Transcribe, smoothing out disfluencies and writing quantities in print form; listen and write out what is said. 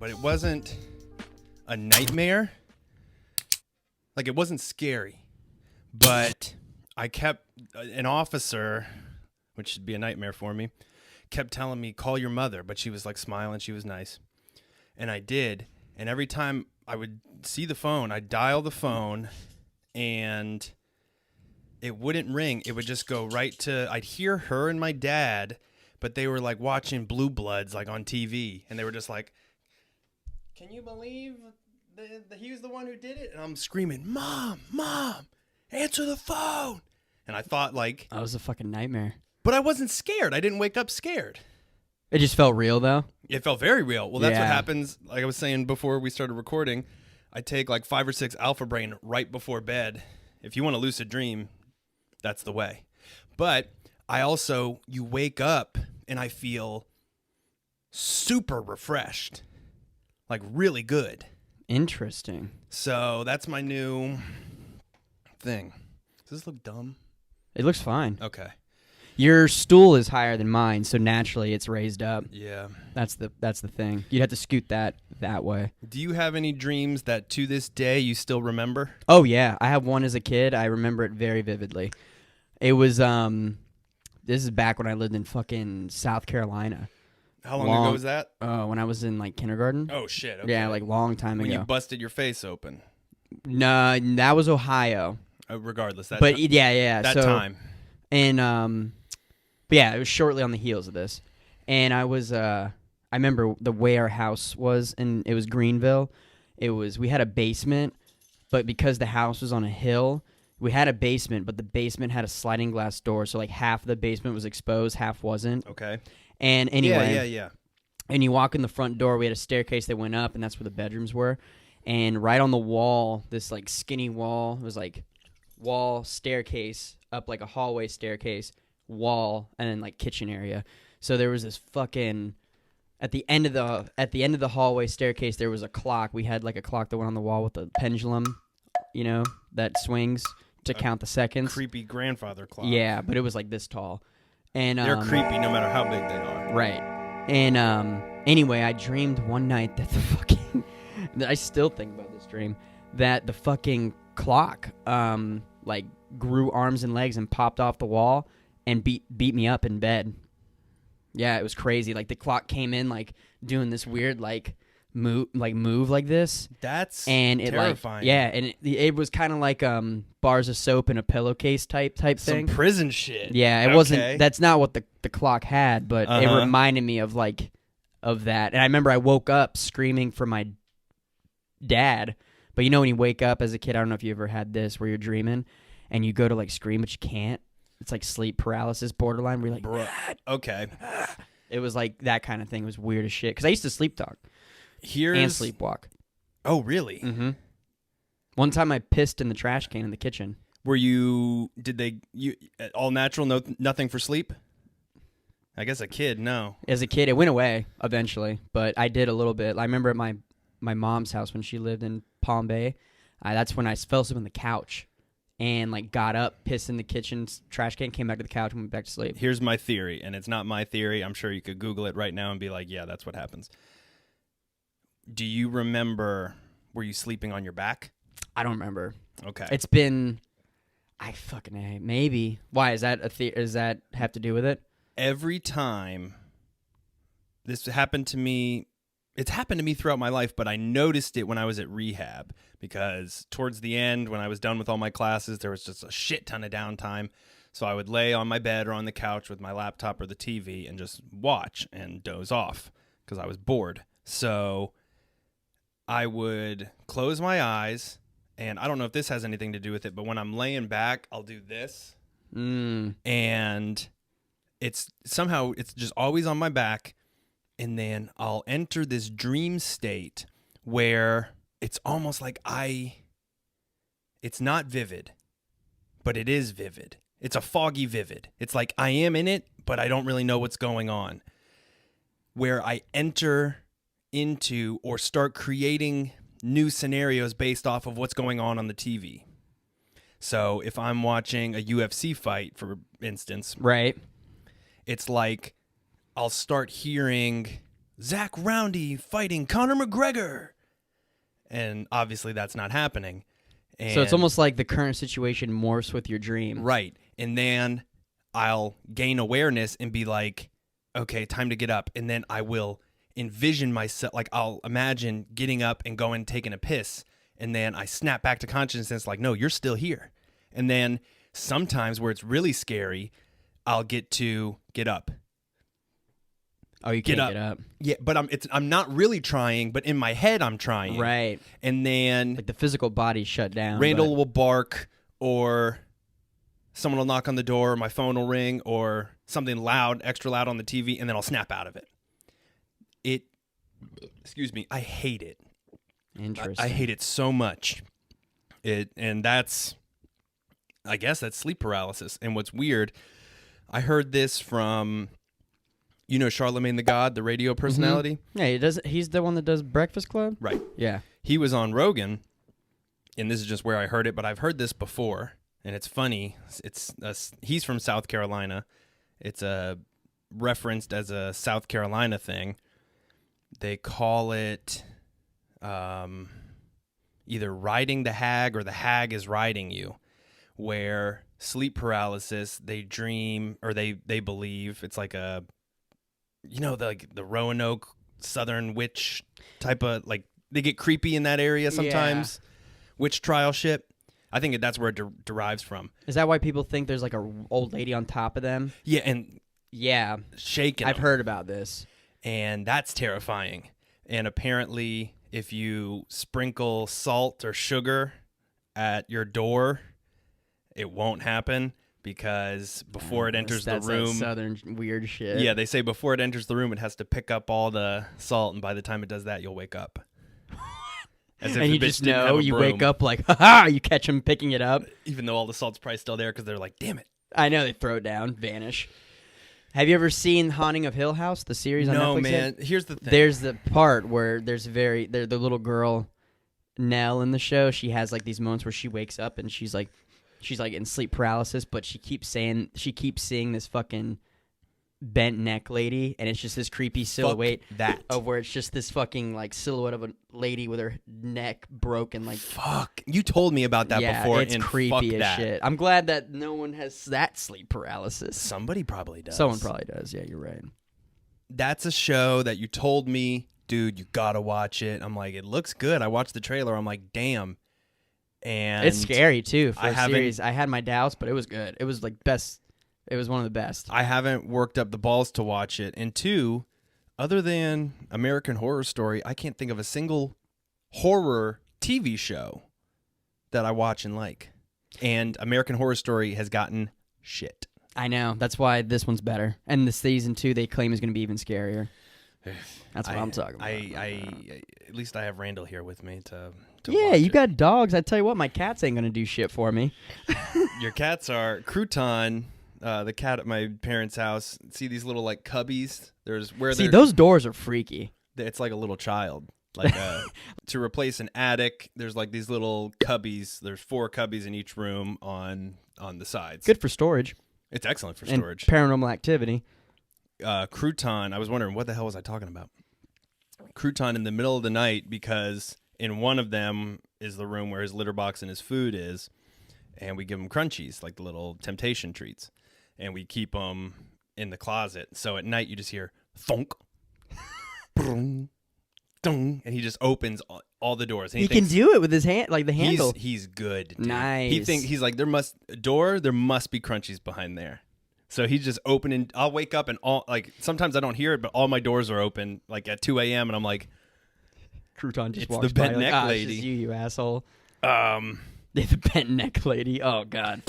but it wasn't a nightmare. Like, it wasn't scary, but I kept, an officer, which should be a nightmare for me, kept telling me, call your mother, but she was like smiling, she was nice. And I did, and every time I would see the phone, I'd dial the phone, and it wouldn't ring. It would just go right to, I'd hear her and my dad, but they were like watching Blue Bloods like on TV, and they were just like, can you believe he was the one who did it? And I'm screaming, Mom, answer the phone. And I thought like... That was a fucking nightmare. But I wasn't scared. I didn't wake up scared. It just felt real, though? It felt very real. Well, that's what happens. Like I was saying before we started recording, I take like 5 or 6 Alpha Brain right before bed. If you want a lucid dream, that's the way. But I also, you wake up and I feel super refreshed. Like really good. Interesting. So that's my new thing. Does this look dumb? It looks fine. Okay. Your stool is higher than mine, so naturally it's raised up. Yeah. That's the thing. You'd have to scoot that way. Do you have any dreams that to this day you still remember? Oh yeah, I have one as a kid. I remember it very vividly. It was this is back when I lived in fucking South Carolina. How long ago was that? When I was in like kindergarten. Oh shit. Okay. Yeah, like long time ago. When you busted your face open. No, that was Ohio. Regardless, that but time. yeah, that so, time. And but yeah, it was shortly on the heels of this, and I was I remember the way our house was, and it was Greenville. We had a basement, but because the house was on a hill, we had a basement, but the basement had a sliding glass door, so like half of the basement was exposed, half wasn't. Okay. And anyway, yeah. And you walk in the front door, we had a staircase that went up, and that's where the bedrooms were. And right on the wall, this like skinny wall, it was like wall, staircase, up like a hallway staircase, wall, and then like kitchen area. So there was this fucking at the end of the hallway staircase there was a clock. We had like a clock that went on the wall with a pendulum, you know, that swings to count the seconds. Creepy grandfather clock. Yeah, but it was like this tall. And they're creepy no matter how big they are. Right. And anyway, I dreamed one night that the fucking I still think about this dream, that the fucking clock like grew arms and legs and popped off the wall and beat me up in bed. Yeah, it was crazy. Like the clock came in like doing this weird like move like this. That's and it terrifying. Like, yeah, and it was kind of like bars of soap in a pillowcase type thing. Some prison shit. Yeah, it wasn't. That's not what the clock had, but it reminded me of that. And I remember I woke up screaming for my dad. But you know when you wake up as a kid, I don't know if you ever had this where you're dreaming and you go to like scream but you can't. It's like sleep paralysis borderline where you're like, okay. It was like that kind of thing. It was weird as shit because I used to sleep talk and sleepwalk. Oh, really? Mm-hmm. One time I pissed in the trash can in the kitchen. Were you all natural, nothing for sleep? I guess a kid, no. As a kid, it went away eventually, but I did a little bit. I remember at my mom's house when she lived in Palm Bay. That's when I fell asleep on the couch and like got up, pissed in the kitchen trash can, came back to the couch, and went back to sleep. Here's my theory, and it's not my theory. I'm sure you could Google it right now and be like, yeah, that's what happens. Do you remember, were you sleeping on your back? I don't remember. Okay. It's been, maybe. Why, is that does that have to do with it? Every time this happened to me, it's happened to me throughout my life, but I noticed it when I was at rehab because towards the end, when I was done with all my classes, there was just a shit ton of downtime. So I would lay on my bed or on the couch with my laptop or the TV and just watch and doze off because I was bored. So I would close my eyes, and I don't know if this has anything to do with it, but when I'm laying back, I'll do this. And it's just always on my back. And then I'll enter this dream state where it's almost like it's not vivid, but it is vivid. It's a foggy vivid. It's like I am in it, but I don't really know what's going on. Where I enter into or start creating new scenarios based off of what's going on the TV. So if I'm watching a UFC fight, for instance, right, it's like I'll start hearing Zach Roundy fighting Conor McGregor. And obviously that's not happening. And So it's almost like the current situation morphs with your dream. right. And then I'll gain awareness and be like, okay, time to get up. And then I will envision myself, like I'll imagine getting up and going, taking a piss. And then I snap back to consciousness like, no, you're still here. And then sometimes where it's really scary, I'll get up. Oh, you can't get up. Yeah, but I'm not really trying, but in my head I'm trying. Right. And then Like the physical body's shut down. Randall will bark, or someone will knock on the door, or my phone will ring, or something loud, extra loud on the TV, and then I'll snap out of it. Excuse me, I hate it. Interesting. I hate it so much. And that's, I guess that's sleep paralysis. And what's weird, I heard this from, you know, Charlemagne the God, the radio personality. Yeah, he's the one that does Breakfast Club? Right. Yeah. He was on Rogan, and this is just where I heard it, but I've heard this before, and it's funny. He's from South Carolina. It's referenced as a South Carolina thing. They call it either riding the hag or the hag is riding you, where sleep paralysis, they dream or they believe it's like a, you know, the Roanoke Southern witch type of, like, they get creepy in that area sometimes. Yeah. Witch trial shit. I think that's where it derives from. Is that why people think there's like a old lady on top of them? Yeah, and yeah, shaking. I've heard about this. And that's terrifying. And apparently, if you sprinkle salt or sugar at your door, it won't happen, because before it enters the room... That's southern weird shit. Yeah, they say before it enters the room, it has to pick up all the salt, and by the time it does that, you'll wake up. As if and the you bitch just didn't have know, a you broom. wake up like, ha-ha, you catch them picking it up. Even though all the salt's probably still there, because they're like, damn it. I know, they throw it down, vanish. Have you ever seen Haunting of Hill House, the series on Netflix? No, man. Yet? Here's the thing. There's the part where there's the little girl, Nell, in the show. She has like these moments where she wakes up and she's like in sleep paralysis, but she keeps seeing this fucking bent neck lady, and it's just this creepy silhouette of where it's just this fucking like silhouette of a lady with her neck broken. Like, fuck, you told me about that before. It's and creepy fuck as that. shit. I'm glad that no one has that sleep paralysis. Somebody probably does. Someone probably does. Yeah, you're right. That's a show that you told me, dude, you gotta watch it. I'm like, it looks good. I watched the trailer. I'm like, damn. And it's scary too for a series. I had my doubts, but it was good. It was like best. It was one of the best. I haven't worked up the balls to watch it. And two, other than American Horror Story, I can't think of a single horror TV show that I watch and like. And American Horror Story has gotten shit. I know. That's why this one's better. And the season 2 they claim is going to be even scarier. That's what I'm talking about. At least I have Randall here with me to yeah, watch you it. got dogs. I tell you what, my cats ain't going to do shit for me. Your cats are Crouton. The cat at my parents' house. See these little like cubbies? Those doors are freaky. It's like a little child. Like to replace an attic, there's like these little cubbies. There's 4 cubbies in each room on the sides. Good for storage. It's excellent for storage. And paranormal activity. Crouton. I was wondering what the hell was I talking about? Crouton in the middle of the night, because in one of them is the room where his litter box and his food is, and we give him crunchies, like the little temptation treats. And we keep them in the closet. So at night, you just hear thunk, boom, dong, and he just opens all the doors. And he can do it with his hand, like the handle. He's good. Dude. Nice. He's like, there must be crunchies behind there. So he's just opening. I'll wake up and sometimes I don't hear it, but all my doors are open like at 2 a.m. and I'm like, Crouton just it's walks the bent by, neck like, lady. It's just you asshole. The bent neck lady. Oh God.